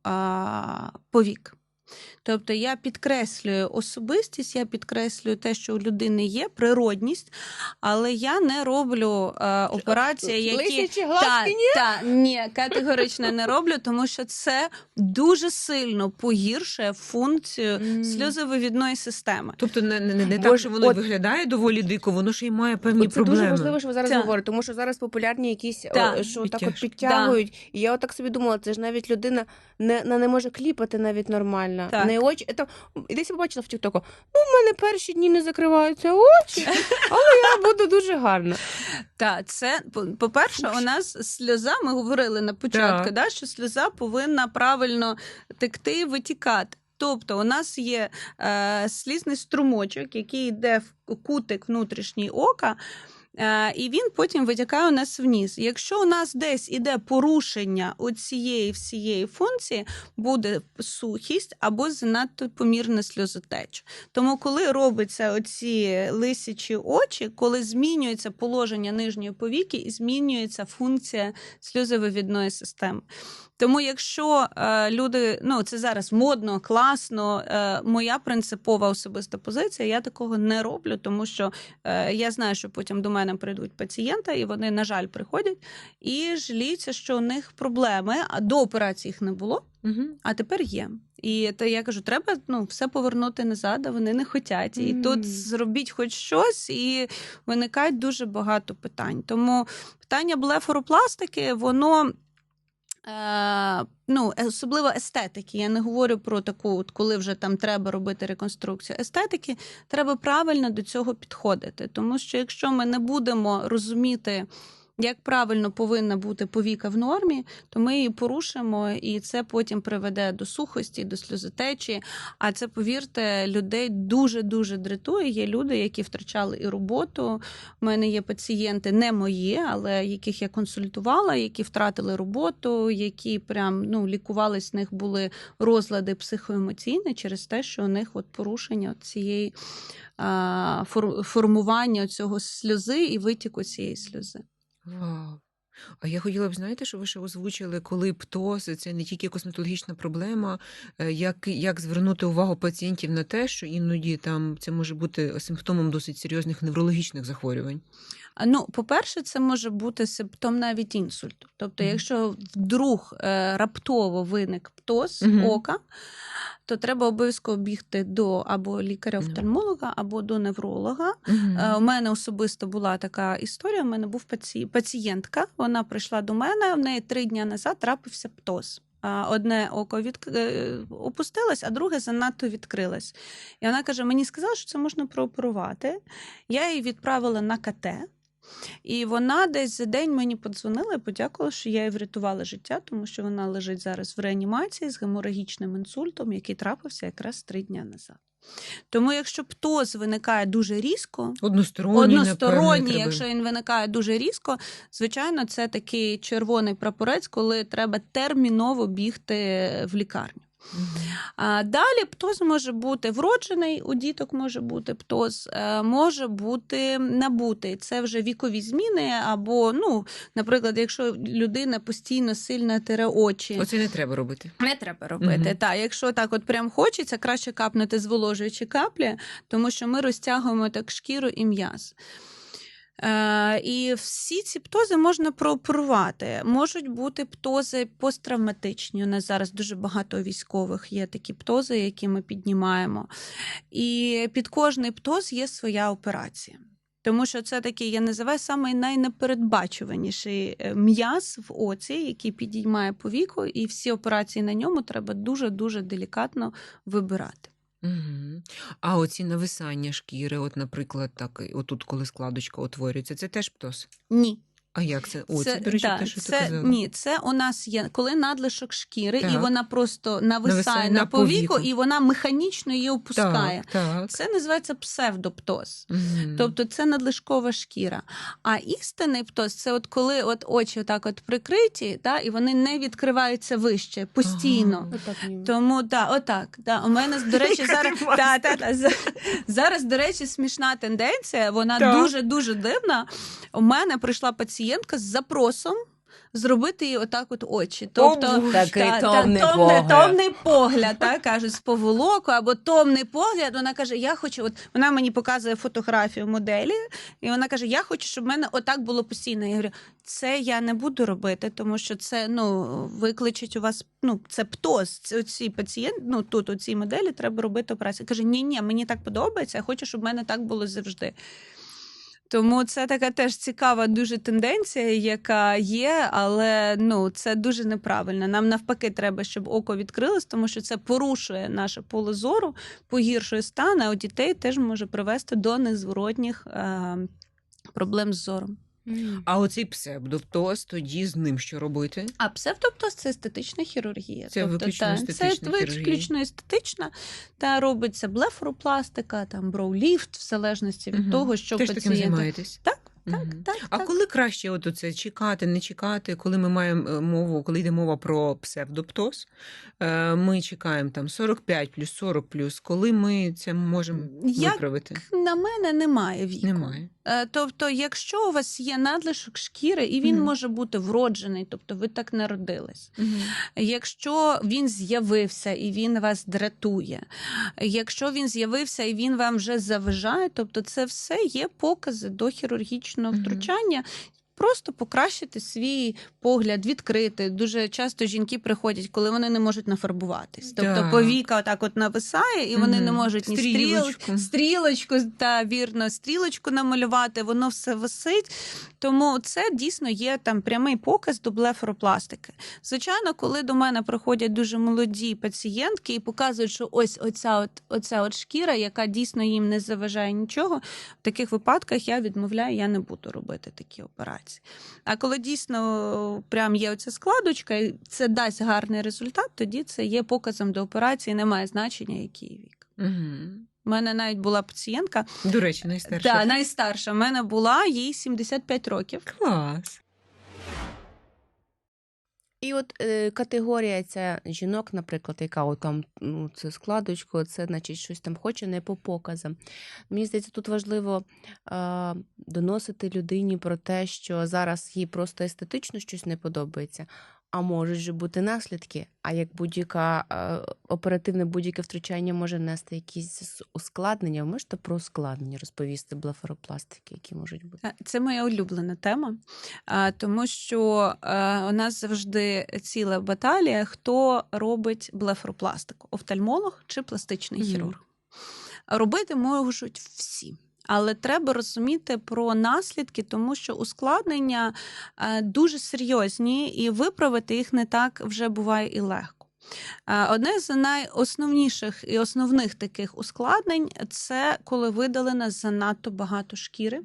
повік. Тобто я підкреслюю особистість, я підкреслюю те, що у людини є, природність, але я не роблю операції, які... Лисячі глазки, ні? Ні, категорично не роблю, тому що це дуже сильно погіршує функцію сльозовивідної системи. Тобто не так, Боже, що воно от- виглядає доволі дико, воно ще й має певні Це проблеми. дуже важливо, що ви зараз Так. говорите, тому що зараз популярні якісь, Так. що так от Підтяжки. підтягують. І я отак собі думала, це ж навіть людина не може кліпати навіть нормально. Так. Не очі. І десь я побачила в Тіктоку, ну, в мене перші дні не закриваються очі, але я буду дуже гарна. Так, це, по-перше, у нас сльоза, ми говорили на початку, Так. да, що сльоза повинна правильно текти і витікати. Тобто у нас є слізний струмочок, який йде в кутик внутрішній ока, і він потім витікає у нас вниз. Якщо у нас десь іде порушення оцієї всієї функції, буде сухість або занадто помірна сльозотеча. Тому коли робиться оці лисячі очі, коли змінюється положення нижньої повіки і змінюється функція сльозовивідної системи. Тому якщо люди, ну це зараз модно, класно, моя принципова особиста позиція, я такого не роблю, тому що я знаю, що потім до мене прийдуть пацієнти, і вони, на жаль, приходять і жаліються, що у них проблеми, а до операції їх не було, а тепер є. І то я кажу, треба все повернути назад, а вони не хочуть. І тут зробіть хоч щось, і виникають дуже багато питань. Тому питання блефаропластики, воно... особливо естетики. Я не говорю про таку, коли вже там треба робити реконструкцію. Естетики, треба правильно до цього підходити. Тому що якщо ми не будемо розуміти, як правильно повинна бути повіка в нормі, то ми її порушимо, і це потім приведе до сухості, до сльозотечі. А це, повірте, людей дуже-дуже дратує. Є люди, які втрачали і роботу. У мене є пацієнти, не мої, але яких я консультувала, які втратили роботу, які прям, лікувались, в них були розлади психоемоційні через те, що у них порушення цієї формування цього сльози і витіку цієї сльози. Вау. А я хотіла б, знаєте, що ви ще озвучили, коли птоз – це не тільки косметологічна проблема, як звернути увагу пацієнтів на те, що іноді там це може бути симптомом досить серйозних неврологічних захворювань? По-перше, це може бути симптом навіть інсульту. Тобто, якщо вдруг раптово виник птоз ока, то треба обов'язково бігти до або лікаря-офтальмолога, або до невролога. У мене особисто була така історія, у мене був пацієнтка, вона прийшла до мене, в неї 3 дні назад трапився птоз. Одне око опустилось, а друге занадто відкрилось. І вона каже, мені сказали, що це можна прооперувати. Я її відправила на КТ. І вона десь за день мені подзвонила і подякувала, що я їй врятувала життя, тому що вона лежить зараз в реанімації з геморагічним інсультом, який трапився якраз 3 дні назад. Тому якщо птоз виникає дуже різко, односторонній, якщо він виникає дуже різко, звичайно, це такий червоний прапорець, коли треба терміново бігти в лікарню. Далі птоз може бути вроджений, у діток може бути птоз, може бути набутий. Це вже вікові зміни, або, наприклад, якщо людина постійно сильно тере очі. Оце не треба робити. Не треба робити, так. Якщо так от прям хочеться, краще капнути зволожуючі каплі, тому що ми розтягуємо так шкіру і м'яз. І всі ці птози можна прооперувати. Можуть бути птози посттравматичні. У нас зараз дуже багато військових є такі птози, які ми піднімаємо. І під кожний птоз є своя операція. Тому що це такий, я називаю, самий найнепередбачуваніший м'яз в оці, який підіймає повіку, і всі операції на ньому треба дуже-дуже делікатно вибирати. А оці нависання шкіри, от, наприклад, так, отут, коли складочка утворюється, це теж птоз? Ні. А як це? О, це, до речі, да, те, що ти це, казала. ні, це у нас є, коли надлишок шкіри, і Так. вона просто нависає Нависає на на повіку, повіку. і вона механічно її опускає. Так. Це називається псевдоптоз. Мгм. Тобто це надлишкова шкіра. А істинний птоз – це от коли от очі отак от прикриті, та, і вони не відкриваються вище постійно. Ага. Отак ніби. Тому отак. Да. У мене, до речі, зараз, до речі, смішна тенденція. Вона Так. дуже-дуже дивна. У мене прийшла пацієнтка з запросом зробити їй отак от очі. Тобто Боже. Такий томний погляд. томний погляд, так, кажуть, з поволоку, або томний погляд. Вона каже, я хочу, от вона мені показує фотографію моделі, і вона каже, я хочу, щоб в мене отак було постійно. Я говорю, це я не буду робити, тому що це, викличуть у вас, це птоз. Це оці пацієнт, тут у цій моделі треба робити операцію. Каже, ні, мені так подобається, я хочу, щоб в мене так було завжди. Тому це така теж цікава дуже тенденція, яка є, але це дуже неправильно. Нам навпаки треба, щоб око відкрилось, тому що це порушує наше поле зору, погіршує стан, а у дітей теж може привести до незворотніх проблем з зором. А оцей псевдоптоз, тоді з ним що робити? А псевдоптоз – це естетична хірургія. Це виключно естетична це хірургія. виключно естетична, та робиться блефоропластика, там броуліфт, в залежності від того, що Теж таким пацієнт... займаєтесь? Так. Мгм. Так, А коли краще от оце чекати, не чекати, коли ми маємо мову, коли йде мова про псевдоптоз, ми чекаємо там 45 плюс, 40 плюс, коли ми це можемо виправити? На мене немає віку. Немає. Тобто, якщо у вас є надлишок шкіри, і він Мгм. може бути вроджений, тобто ви так народились. Якщо він з'явився і він вас дратує, якщо він з'явився і він вам вже заважає, тобто це все є покази до хірургічного Мгм. втручання. Просто покращити свій погляд, відкрити. Дуже часто жінки приходять, коли вони не можуть нафарбуватись. Тобто Так. повіка отак от нависає, і вони Мгм. не можуть ні Стрілочку. стрілочку намалювати, воно все висить. Тому це дійсно є там прямий показ до блефоропластики. Звичайно, коли до мене приходять дуже молоді пацієнтки і показують, що ось оця от шкіра, яка дійсно їм не заважає нічого, в таких випадках я відмовляю, я не буду робити такі операції. А коли дійсно прям є оця складочка, і це дасть гарний результат, тоді це є показом до операції, немає значення, який вік. Угу. У мене навіть була пацієнтка, До речі, найстарша. да, найстарша, в мене була, їй 75 років. Клас. І от категорія ця жінок, наприклад, яка от там це складочку, це значить щось там хоче не по показам. Мені здається, тут важливо доносити людині про те, що зараз їй просто естетично щось не подобається, а можуть же бути наслідки. А як оперативне будь-яке втручання може нести якісь ускладнення, ви можете про ускладнення розповісти блефоропластики, які можуть бути? Це моя улюблена тема, тому що у нас завжди ціла баталія, хто робить блефоропластику – офтальмолог чи пластичний хірург. Робити можуть всі. Але треба розуміти про наслідки, тому що ускладнення дуже серйозні, і виправити їх не так вже буває і легко. Одне з найосновніших і основних таких ускладнень – це коли видалено занадто багато шкіри,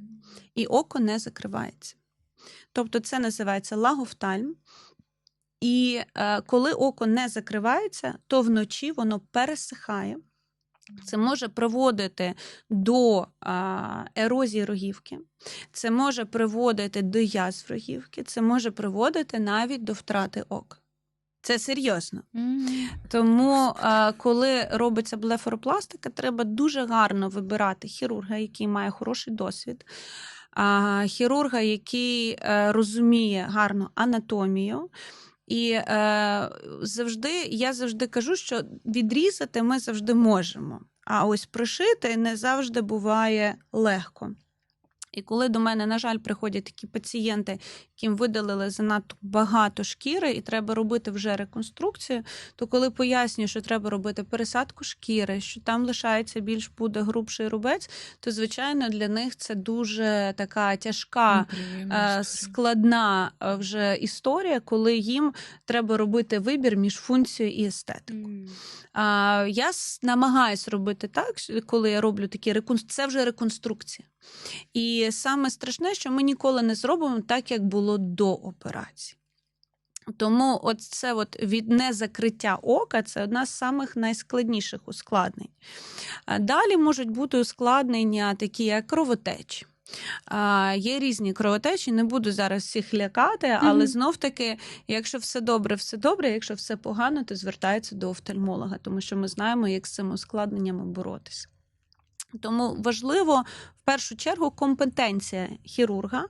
і око не закривається. Тобто це називається лагофтальм. І коли око не закривається, то вночі воно пересихає. Це може приводити до ерозії рогівки, це може приводити до язв рогівки, це може приводити навіть до втрати ока. Це серйозно. Тому, коли робиться блефоропластика, треба дуже гарно вибирати хірурга, який має хороший досвід, хірурга, який розуміє гарно анатомію. І я завжди кажу, що відрізати ми завжди можемо, а ось пришити не завжди буває легко. І коли до мене, на жаль, приходять такі пацієнти, яким видалили занадто багато шкіри і треба робити вже реконструкцію, то коли пояснюю, що треба робити пересадку шкіри, що там лишається більш буде грубший рубець, то, звичайно, для них це дуже така тяжка, складна вже історія, коли їм треба робити вибір між функцією і естетикою. Я намагаюся робити так, коли я роблю такі реконструкції. Це вже реконструкція. І саме страшне, що ми ніколи не зробимо так, як було до операції. Тому от це від незакриття ока – це одна з самих найскладніших ускладнень. Далі можуть бути ускладнення такі, як кровотечі. Є різні кровотечі, не буду зараз всіх лякати, але знов-таки, якщо все добре, якщо все погано, то звертається до офтальмолога, тому що ми знаємо, як з цими ускладненнями боротися. Тому важливо, в першу чергу, компетенція хірурга,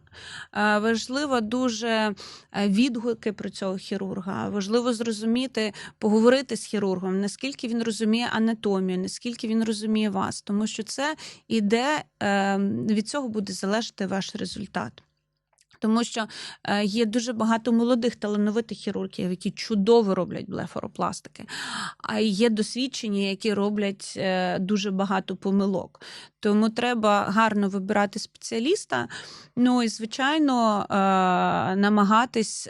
важливо дуже відгуки про цього хірурга, важливо зрозуміти, поговорити з хірургом, наскільки він розуміє анатомію, наскільки він розуміє вас, тому що це іде, від цього буде залежати ваш результат. Тому що є дуже багато молодих талановитих хірургів, які чудово роблять блефаропластики, а є досвідчені, які роблять дуже багато помилок. Тому треба гарно вибирати спеціаліста, ну і, звичайно, намагатись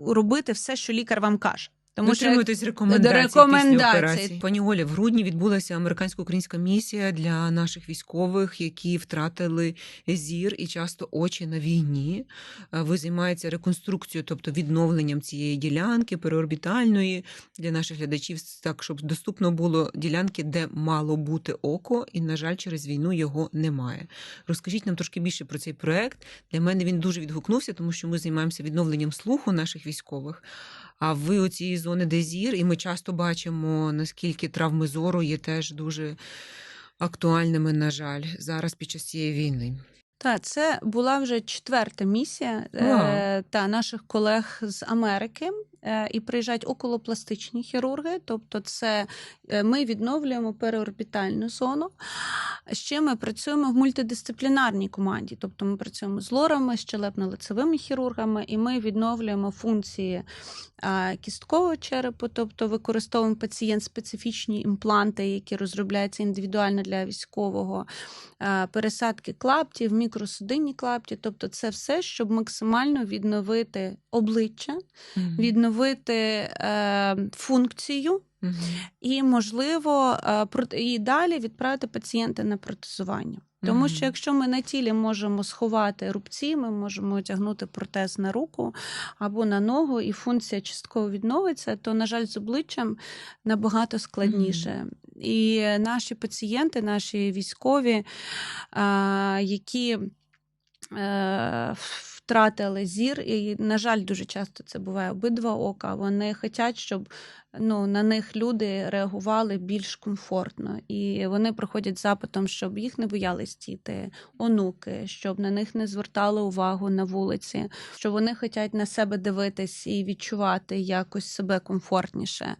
робити все, що лікар вам каже. Тому що рекомендацій після операції. Пані Оля, в грудні відбулася американсько-українська місія для наших військових, які втратили зір і часто очі на війні. Ви займаєтеся реконструкцією, тобто відновленням цієї ділянки переорбітальної для наших глядачів, так, щоб доступно було ділянки, де мало бути око, і, на жаль, через війну його немає. Розкажіть нам трошки більше про цей проект. Для мене він дуже відгукнувся, тому що ми займаємося відновленням слуху наших військових. А ви у цій зони, де зір, і ми часто бачимо, наскільки травми зору є теж дуже актуальними, на жаль, зараз під час цієї війни. Так, це була вже 4-та місія наших колег з Америки. І приїжджають околопластичні хірурги, тобто це ми відновлюємо переорбітальну зону. Ще ми працюємо в мультидисциплінарній команді, тобто ми працюємо з лорами, з щелепно-лицевими хірургами, і ми відновлюємо функції кісткового черепу, тобто використовуємо пацієнт-специфічні імпланти, які розробляються індивідуально для військового, пересадки клаптів, мікросудинні клапті, тобто це все, щоб максимально відновити обличчя, відновити функцію і, можливо, і далі відправити пацієнта на протезування. Тому що якщо ми на тілі можемо сховати рубці, ми можемо одягнути протез на руку або на ногу, і функція частково відновиться, то, на жаль, з обличчям набагато складніше. І наші пацієнти, наші військові, які втратили зір, і, на жаль, дуже часто це буває обидва ока, вони хочуть, щоб на них люди реагували більш комфортно. І вони приходять з запитом, щоб їх не боялись діти, онуки, щоб на них не звертали увагу на вулиці, що вони хочуть на себе дивитись і відчувати якось себе комфортніше.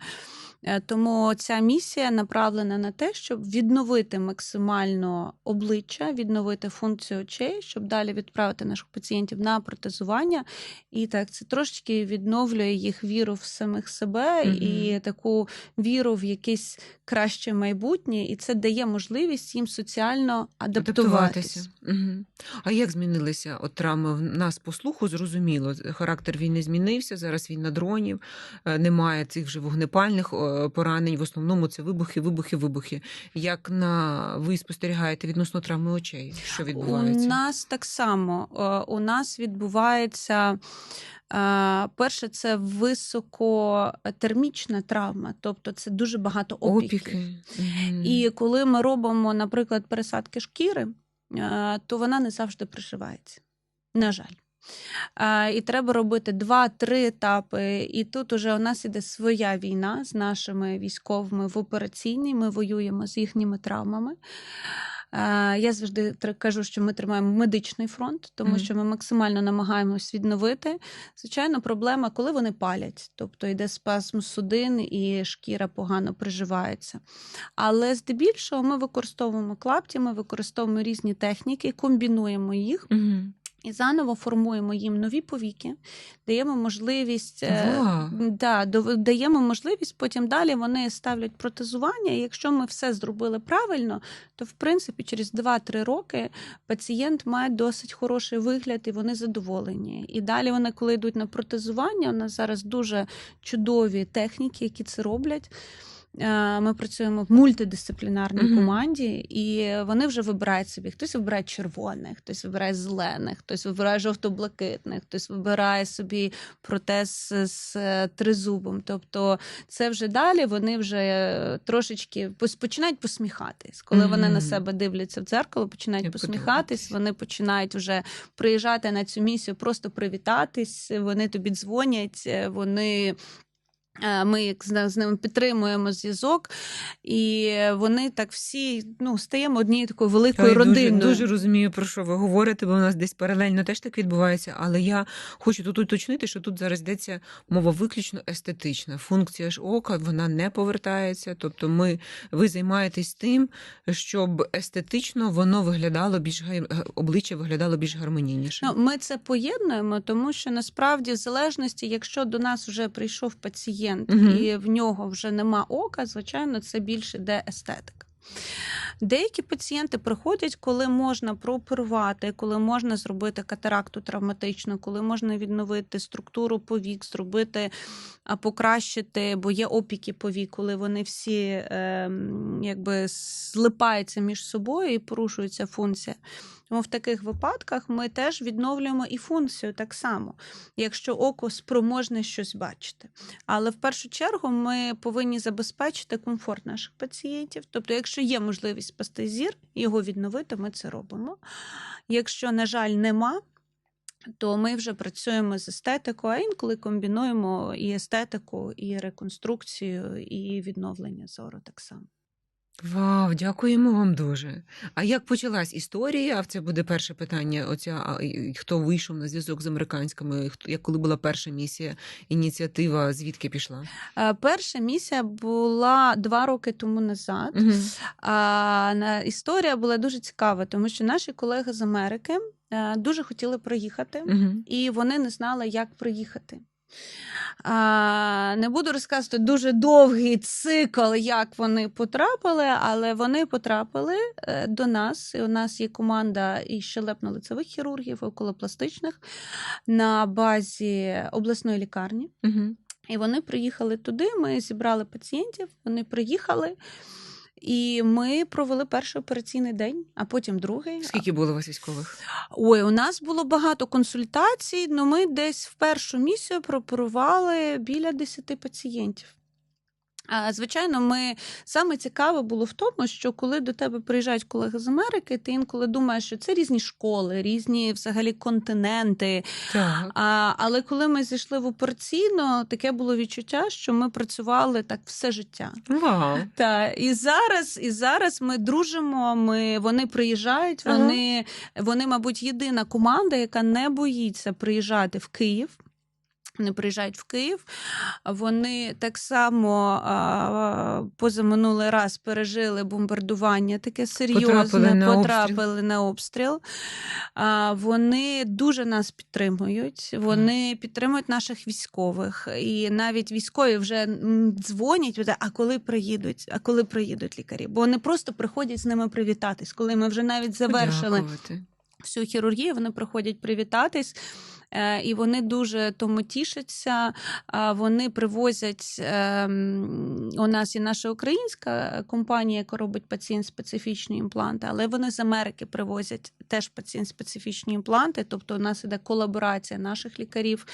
Тому ця місія направлена на те, щоб відновити максимально обличчя, відновити функцію очей, щоб далі відправити наших пацієнтів на протезування. І так, це трошечки відновлює їх віру в самих себе і таку віру в якесь краще майбутнє. І це дає можливість їм соціально адаптуватися. А як змінилися травми в нас по слуху? Зрозуміло, характер війни змінився, зараз війна дронів, немає цих вже вогнепальних поранень, в основному це вибухи. Як ви спостерігаєте відносно травми очей? Що відбувається? У нас так само. У нас відбувається, перше, це високотермічна травма, тобто це дуже багато опіки. І коли ми робимо, наприклад, пересадки шкіри, то вона не завжди пришивається. На жаль. І треба робити 2-3 етапи. І тут уже у нас іде своя війна з нашими військовими в операційній. Ми воюємо з їхніми травмами. Я завжди кажу, що ми тримаємо медичний фронт, тому що ми максимально намагаємось відновити. Звичайно, проблема, коли вони палять, тобто йде спазм судин і шкіра погано приживається. Але здебільшого ми використовуємо клапті, ми використовуємо різні техніки, комбінуємо їх. І заново формуємо їм нові повіки, даємо можливість, даємо можливість, потім далі вони ставлять протезування. І якщо ми все зробили правильно, то, в принципі, через 2-3 роки пацієнт має досить хороший вигляд і вони задоволені. І далі вони, коли йдуть на протезування, у нас зараз дуже чудові техніки, які це роблять. Ми працюємо в мультидисциплінарній Мгм. команді, і вони вже вибирають собі. Хтось вибирає червоних, хтось вибирає зелених, хтось вибирає жовто-блакитних, хтось вибирає собі протез з тризубом. Тобто це вже далі вони вже трошечки починають посміхатись. Коли вони на Мгм. себе дивляться в дзеркало, починають І посміхатись, подобатись. вони починають вже приїжджати на цю місію, просто привітатись, вони тобі дзвонять, ми як з ними підтримуємо зв'язок, і вони так всі стаємо однією такою великою Я родиною. дуже розумію, про що ви говорите, бо у нас десь паралельно теж так відбувається, але я хочу тут уточнити, що тут зараз йдеться мова виключно естетична. Функція ж ока, вона не повертається, тобто ви займаєтесь тим, щоб естетично воно виглядало обличчя виглядало більш гармонійніше. Ми це поєднуємо, тому що насправді в залежності, якщо до нас вже прийшов пацієнт, Мгм. і в нього вже нема ока, звичайно, це більше йде естетика. Деякі пацієнти приходять, коли можна прооперувати, коли можна зробити катаракту травматичну, коли можна відновити структуру повік, покращити, бо є опіки повік, коли вони всі злипаються між собою і порушується функція. Тому в таких випадках ми теж відновлюємо і функцію так само, якщо око спроможне щось бачити. Але в першу чергу ми повинні забезпечити комфорт наших пацієнтів. Тобто, якщо є можливість спасти зір, його відновити, ми це робимо. Якщо, на жаль, нема, то ми вже працюємо з естетикою, а інколи комбінуємо і естетику, і реконструкцію, і відновлення зору так само. Вау, дякуємо вам дуже. А як почалась історія? Це буде перше питання. Хто вийшов на зв'язок з американськими? Коли була перша місія, ініціатива, звідки пішла? Перша місія була 2 роки тому назад. Угу. Історія була дуже цікава, тому що наші колеги з Америки дуже хотіли приїхати, Угу. і вони не знали, як приїхати. Не буду розказувати дуже довгий цикл, як вони потрапили, але вони потрапили до нас. І у нас є команда і щелепно-лицевих хірургів, і околопластичних на базі обласної лікарні. Угу. І вони приїхали туди, ми зібрали пацієнтів, вони приїхали. І ми провели перший операційний день, а потім другий. Скільки було у вас військових? Ой, у нас було багато консультацій, але ми десь в першу місію прооперували біля 10 пацієнтів. Звичайно, саме цікаве було в тому, що коли до тебе приїжджають колеги з Америки, ти інколи думаєш, що це різні школи, різні взагалі континенти. Так. Але коли ми зійшли в операційну, таке було відчуття, що ми працювали так все життя. Вау. Так, і зараз ми дружимо, вони приїжджають, вони, мабуть, єдина команда, яка не боїться приїжджати в Київ. Вони приїжджають в Київ, вони так само позаминулий раз пережили бомбардування, таке серйозне, потрапили на обстріл. Вони дуже нас підтримують, вони підтримують наших військових. І навіть військові вже дзвонять, а коли приїдуть лікарі? Бо вони просто приходять з ними привітатись. Коли ми вже навіть завершили всю хірургію, вони приходять привітатись. І вони дуже тому тішаться, вони привозять, у нас є наша українська компанія, яка робить пацієнт-специфічні імпланти, але вони з Америки привозять теж пацієнт-специфічні імпланти, тобто у нас іде колаборація наших лікарів,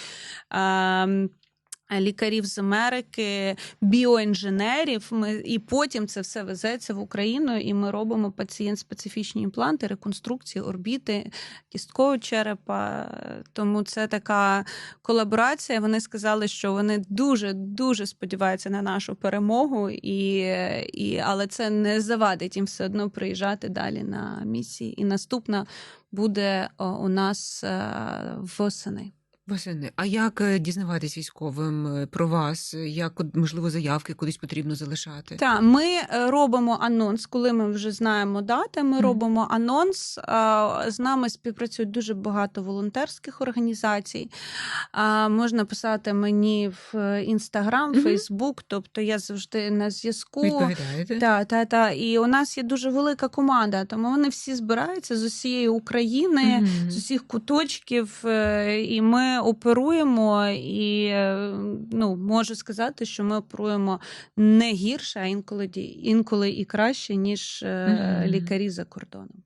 лікарів з Америки, біоінженерів, і потім це все везеться в Україну, і ми робимо пацієнт-специфічні імпланти, реконструкції, орбіти, кісткового черепа. Тому це така колаборація. Вони сказали, що вони дуже сподіваються на нашу перемогу, але це не завадить їм все одно приїжджати далі на місії. І наступна буде у нас восени. А як дізнаватись військовим про вас? Як, можливо, заявки кудись потрібно залишати? Так, ми робимо анонс, коли ми вже знаємо дати, ми робимо анонс. З нами співпрацюють дуже багато волонтерських організацій. Можна писати мені в Інстаграм, Фейсбук, тобто я завжди на зв'язку. Відповідаєте? Так. І у нас є дуже велика команда, тому вони всі збираються з усієї України, з усіх куточків, і ми оперуємо і можу сказати, що ми оперуємо не гірше, а інколи і краще, ніж лікарі за кордоном.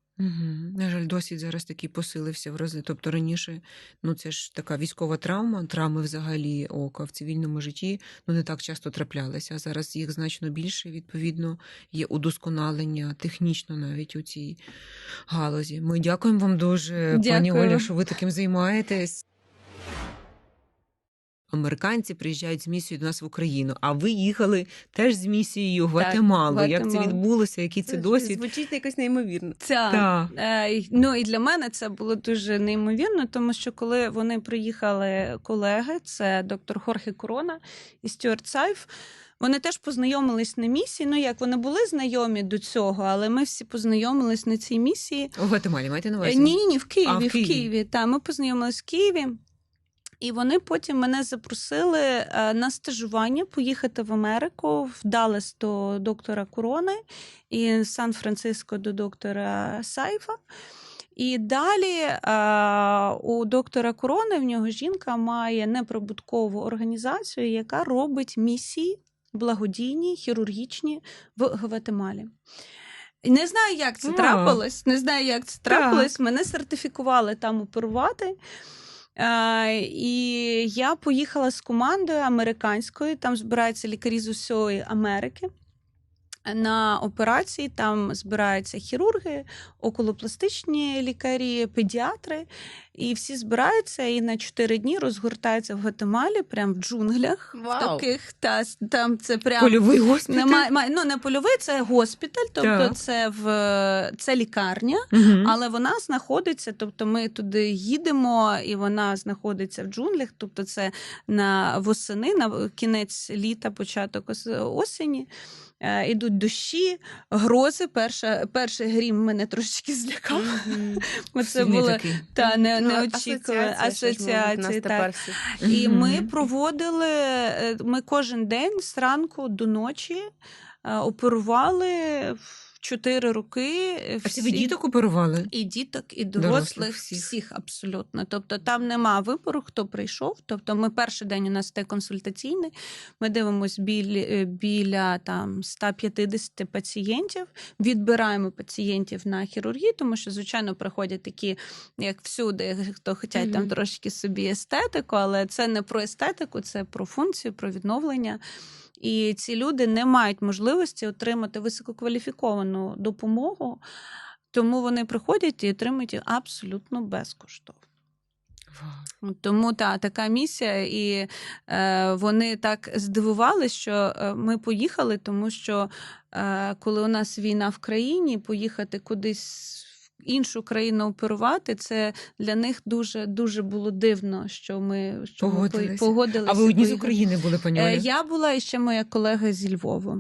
На жаль, досвід зараз такий посилився в рази. Тобто раніше, це ж така військова травма, травми взагалі ока в цивільному житті, не так часто траплялися. А зараз їх значно більше, відповідно, є удосконалення технічно навіть у цій галузі. Ми дякуємо вам дуже, пані Дякую. Оля, що ви таким займаєтесь. Американці приїжджають з місією до нас в Україну, а ви їхали теж з місією в Гватемалу. Як це Гватемалу. відбулося, який це досвід? Звучить якось неймовірно. Так. І для мене це було дуже неймовірно, тому що коли вони приїхали колеги, це доктор Хорхе Корона і Стюарт Сайф, вони теж познайомились на місії. Вони були знайомі до цього, але ми всі познайомились на цій місії. У Гватемалі, маєте на увазі? Ні, в Києві. А, в Києві. В Києві. Так, ми познайомились в Києві. І вони потім мене запросили на стажування поїхати в Америку, в Даллас до доктора Корони і в Сан-Франциско до доктора Сайфа. І далі у доктора Корони, в нього жінка має неприбуткову організацію, яка робить місії благодійні, хірургічні в Гватемалі. Не знаю, як це трапилось. Мене сертифікували там оперувати. І я поїхала з командою американською, там збираються лікарі з усієї Америки на операції, там збираються хірурги, околопластичні лікарі, педіатри, і всі збираються і на 4 дні розгортаються в Гватемалі, прямо в джунглях. Вау. Таких, там це прям... Польовий госпіталь? Не польовий, це госпіталь, тобто це лікарня, але вона знаходиться, тобто ми туди їдемо, і вона знаходиться в джунглях, тобто це восени, на кінець літа, початок осені. Ідуть дощі, грози. Перший грім мене трошечки злякав. Це було неочікувано. Асоціації. Так. І ми проводили, кожен день зранку до ночі оперували 4 роки. А це ви діток оперували? І діток, і дорослих, всіх абсолютно. Тобто там нема вибору, хто прийшов. Тобто ми перший день у нас те консультаційний, ми дивимося біля 150 пацієнтів, відбираємо пацієнтів на хірургію, тому що, звичайно, приходять такі, як всюди, хто хочуть там трошки собі естетику, але це не про естетику, це про функцію, про відновлення. І ці люди не мають можливості отримати висококваліфіковану допомогу, тому вони приходять і отримують її абсолютно безкоштовно. Тому така місія, і вони так здивувалися, що ми поїхали, тому що коли у нас війна в країні, поїхати кудись в іншу країну оперувати, це для них дуже було дивно, що ми погодилися. А ви одні з України були, пані Оля? Я була і ще моя колега зі Львова.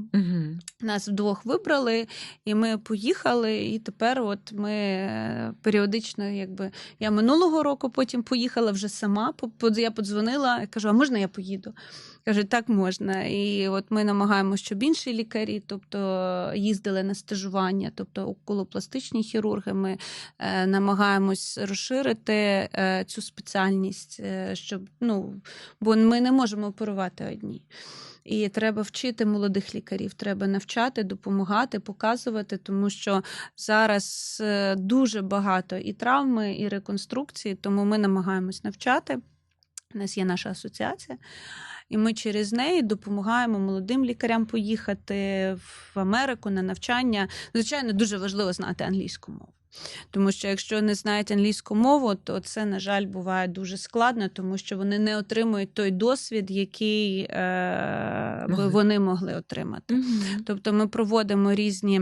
Нас вдвох вибрали, і ми поїхали, і тепер ми періодично, я минулого року потім поїхала вже сама, я подзвонила, я кажу, а можна я поїду? Кажуть, так можна. І ми намагаємося, щоб інші лікарі, тобто їздили на стажування, тобто околопластичні хірурги, ми намагаємось розширити цю спеціальність, щоб, бо ми не можемо оперувати одні. І треба вчити молодих лікарів, треба навчати, допомагати, показувати, тому що зараз дуже багато і травми, і реконструкції, тому ми намагаємось навчати. У нас є наша асоціація, і ми через неї допомагаємо молодим лікарям поїхати в Америку на навчання. Звичайно, дуже важливо знати англійську мову. Тому що якщо не знають англійську мову, то це, на жаль, буває дуже складно, тому що вони не отримують той досвід, який вони могли отримати. Тобто ми проводимо різні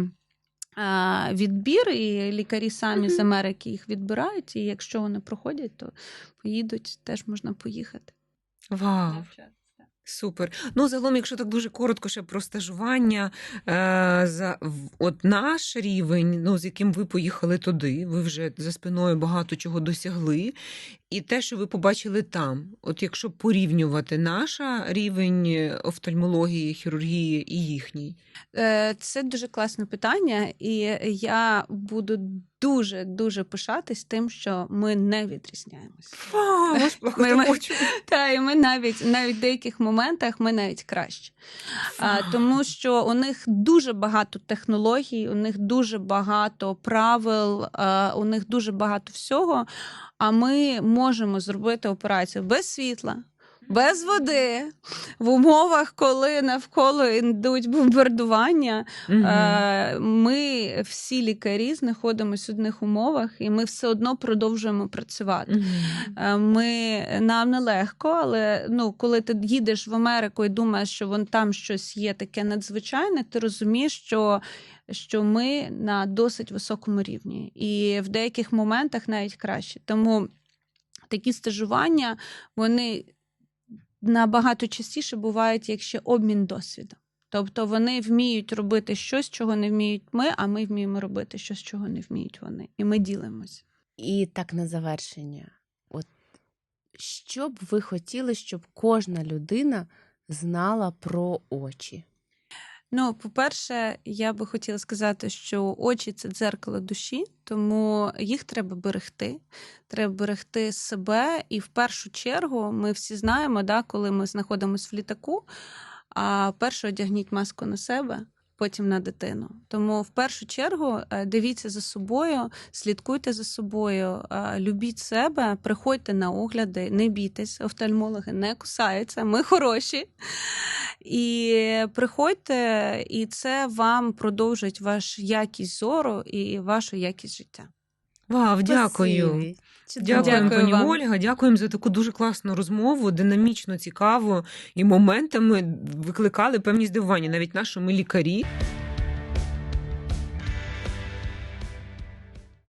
відбір, і лікарі самі з Америки їх відбирають, і якщо вони проходять, то поїдуть, теж можна поїхати. Вау! Супер. Загалом, якщо так дуже коротко ще про стажування, наш рівень, з яким ви поїхали туди, ви вже за спиною багато чого досягли, і те, що ви побачили там, якщо порівнювати наш рівень офтальмології, хірургії і їхній? Це дуже класне питання, і я буду дуже пишатись тим, що ми не відрізняємося. Аж плакати Ми- хочу. Та, і ми навіть в деяких моментах ми навіть краще. Тому що у них дуже багато технологій, у них дуже багато правил, у них дуже багато всього. А ми можемо зробити операцію без світла, без води, в умовах, коли навколо йдуть бомбардування. Ми всі лікарі знаходимося в одних умовах, і ми все одно продовжуємо працювати. Нам нелегко, але коли ти їдеш в Америку і думаєш, що вон там щось є таке надзвичайне, ти розумієш, що ми на досить високому рівні. І в деяких моментах навіть краще. Тому такі стажування, вони набагато частіше бувають, як ще обмін досвідом. Тобто вони вміють робити щось, чого не вміють ми, а ми вміємо робити щось, чого не вміють вони. І ми ділимося. І так на завершення. От що б ви хотіли, щоб кожна людина знала про очі? По-перше, я би хотіла сказати, що очі – це дзеркало душі, тому їх треба берегти. Треба берегти себе. І в першу чергу ми всі знаємо, коли ми знаходимося в літаку, перше одягніть маску на себе, потім на дитину. Тому в першу чергу дивіться за собою, слідкуйте за собою, любіть себе, приходьте на огляди, не бійтесь, офтальмологи не кусаються, ми хороші. І приходьте, і це вам продовжить вашу якість зору і вашу якість життя. Вау, дякую. Спасибі. Дякуємо, Дякую пані вам. Ольга. Дякуємо за таку дуже класну розмову, динамічно, цікаву і моментами викликали певні здивування. Навіть наші ми лікарі